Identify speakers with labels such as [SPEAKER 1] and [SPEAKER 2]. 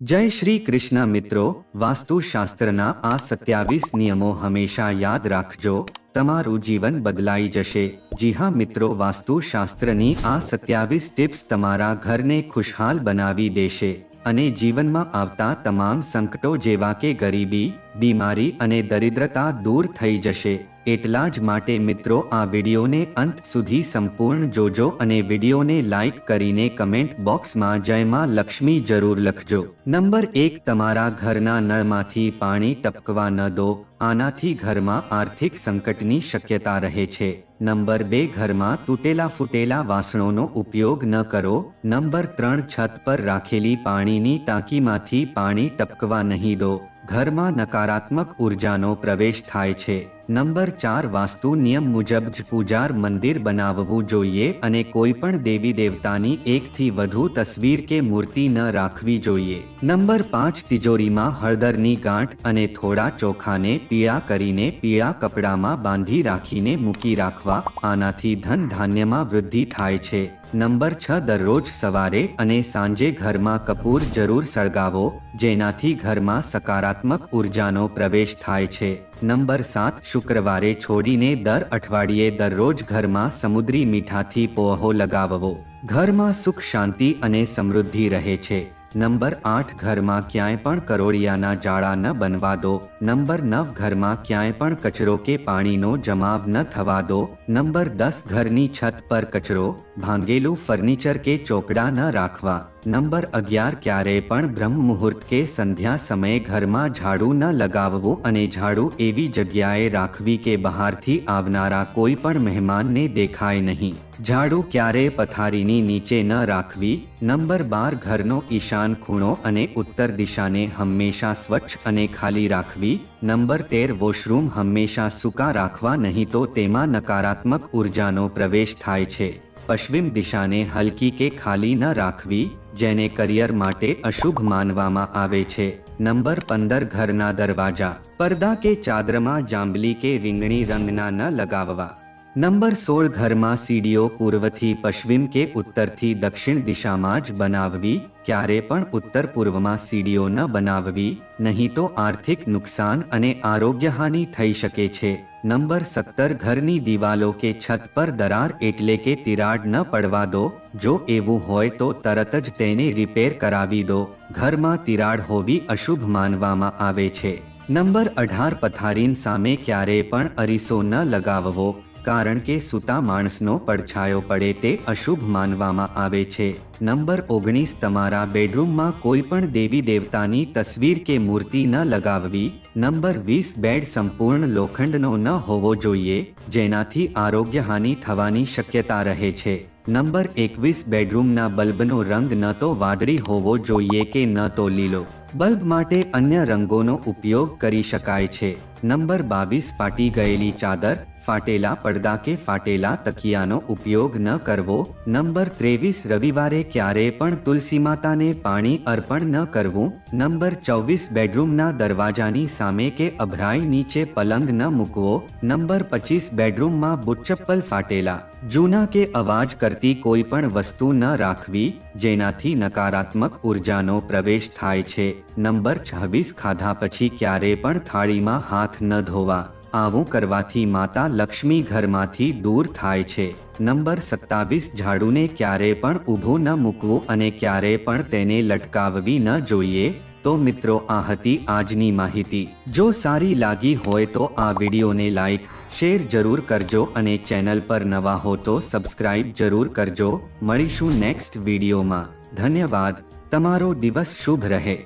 [SPEAKER 1] જય શ્રી કૃષ્ણ મિત્રો, વાસ્તુશાસ્ત્રના આ 27 નિયમો હંમેશા યાદ રાખજો, તમારું જીવન બદલાઈ જશે। જી હા મિત્રો, વાસ્તુશાસ્ત્રની આ 27 ટિપ્સ તમારા ઘરને ખુશહાલ બનાવી દેશે અને જીવનમાં આવતા તમામ સંકટો જેવા કે ગરીબી, બીમારી અને દરિદ્રતા દૂર થઈ જશે। એટલા જ માટે મિત્રો, આ વિડીયોને અંત સુધી સંપૂર્ણ જોજો અને વિડીયોને લાઈક કરીને કમેન્ટ બોક્સમાં જય માં લક્ષ્મી જરૂર લખજો। નંબર 1, તમારા ઘરના નળમાંથી પાણી ટપકવા ન દો, આનાથી ઘરમાં આર્થિક સંકટની શક્યતા રહે છે। નંબર 2, ઘરમાં તૂટેલા ફૂટેલા વાસણોનો ઉપયોગ ન કરો। નંબર 3, છત પર રાખેલી પાણીની ટાંકીમાંથી પાણી ટપકવા નહીં દો, ઘરમાં નકારાત્મક ઉર્જાનો પ્રવેશ થાય છે। નંબર 4, વાસ્તુ નિયમ મુજબ જ પૂજાર મંદિર બનાવવું જોઈએ અને કોઈ પણ દેવી દેવતાની એકથી વધુ તસવીર કે મૂર્તિ ન રાખવી જોઈએ। નંબર 5, તિજોરીમાં હળદરની ગાંઠ અને થોડા ચોખાને પીળા કરીને પીળા કપડામાં બાંધી રાખીને મૂકી રાખવા, આનાથી ધન ધાન્યમાં વૃદ્ધિ થાય છે। નંબર 6, દરરોજ સવારે અને સાંજે ઘરમાં કપૂર જરૂર સળગાવો, જેનાથી ઘરમાં સકારાત્મક ઉર્જાનો પ્રવેશ થાય છે। નંબર 7, શુક્રવારે છોડીને દર અઠવાડિયે દરરોજ ઘરમાં સમુદ્રી મીઠાથી પોહો લગાવવો, ઘરમાં સુખ શાંતિ અને સમૃદ્ધિ રહે છે। નંબર 8, ઘરમાં ક્યાંય પણ કરોળિયાના જાળા ન બનવા દો। નંબર 9, ઘરમાં ક્યાંય પણ કચરો કે પાણીનો જમાવ ન થવા દો। નંબર 10, ઘરની છત પર કચરો, ભાંગેલું ફર્નિચર કે ચોકડા ન રાખવા। નંબર 11, ક્યારેય પણ બ્રહ્મ મુહૂર્ત કે સંધ્યા સમયે ઘરમાં ઝાડુ ન લગાવવું અને ઝાડુ એવી જગ્યાએ રાખવી કે બહારથી આવનારા કોઈ પણ મહેમાનને દેખાય નહીં। ઝાડુ ક્યારેય પથારીની નીચે ન રાખવી। નંબર 12, ઘરનો ઈશાન ખૂણો અને ઉત્તર દિશાને હંમેશા સ્વચ્છ અને ખાલી રાખવી। નંબર 13, વોશરૂમ હંમેશા સૂકા રાખવા, નહીં તો તેમાં નકારાત્મક ઉર્જાનો પ્રવેશ થાય છે। પશ્ચિમ દિશાને હલકી કે ખાલી ન રાખવી, જેને કરિયર માટે અશુભ માનવામાં આવે છે। નંબર 15, ઘરના દરવાજા, પડદા કે ચાદરમાં જાંબલી કે રીંગણી રંગના ન લગાવવા। નંબર 16, ઘરમાં સીડીઓ પૂર્વથી પશ્ચિમ કે ઉત્તરથી દક્ષિણ દિશામાં જ બનાવવી, ક્યારે પણ ઉત્તર પૂર્વમાં સીડીઓ ન બનાવવી, નહીં તો આર્થિક નુકસાન અને આરોગ્યહાનિ થઈ શકે છે। નંબર 17, ઘરની દિવાલો કે છત પર દરાર એટલે કે તિરાડ ન પડવા દો, જો એવું હોય તો તરત જ તેને રિપેર કરાવી દો, ઘરમાં તિરાડ હોવી અશુભ માનવામાં આવે છે। નંબર 18, પથારીની સામે ક્યારેય પણ અરીસો ન લગાવવો, કારણ કે સૂતા માણસનો પડછાયો પડે તે અશુભ માનવામાં આવે છે। નંબર 19, તમારા બેડરૂમમાં કોઈ પણ દેવી દેવતાની તસવીર કે મૂર્તિ ન લગાવવી। નંબર 20, બેડ સંપૂર્ણ લોખંડનો ન હોવો જોઈએ, જેનાથી આરોગ્યહાનિ થવાની શક્યતા રહે છે। નંબર 21, બેડરૂમના બલ્બનો રંગ ન તો વાદળી હોવો જોઈએ કે ન તો લીલો, બલ્બ માટે અન્ય રંગોનો ઉપયોગ કરી શકાય છે। નંબર 22, ફાટી ગયેલી ચાદર, ફાટેલા પડદા કે ફાટેલા તકિયાનો ઉપયોગ ન કરવો। નંબર 23, રવિવારે ક્યારેય પણ તુલસી માતાને પાણી અર્પણ ન કરવું। નંબર 24, બેડરૂમના દરવાજાની સામે કે અભરાઈ નીચે પલંગ ન મૂકવો। નંબર 25, બેડરૂમમાં બૂટ ચપ્પલ, ફાટેલા, જૂના કે અવાજ કરતી કોઈ પણ વસ્તુ ન રાખવી, જેનાથી નકારાત્મક ઉર્જાનો પ્રવેશ થાય છે। નંબર 26, ખાધા પછી ક્યારેય પણ થાળીમાં હાથ ન ધોવા, આવું કરવાથી માતા લક્ષ્મી ઘરમાંથી દૂર થાય છે। નંબર 27, ઝાડુને ક્યારેય પણ ઊભું ન મૂકવું અને ક્યારેય પણ તેને લટકાવવી ન જોઈએ। તો મિત્રો, આ હતી આજની માહિતી। જો સારી લાગી હોય તો આ વિડીયોને લાઈક, શેર જરૂર કરજો અને ચેનલ પર નવા હો તો સબસ્ક્રાઇબ જરૂર કરજો। મળીશું નેક્સ્ટ વિડીયોમાં। ધન્યવાદ। તમારો દિવસ શુભ રહે।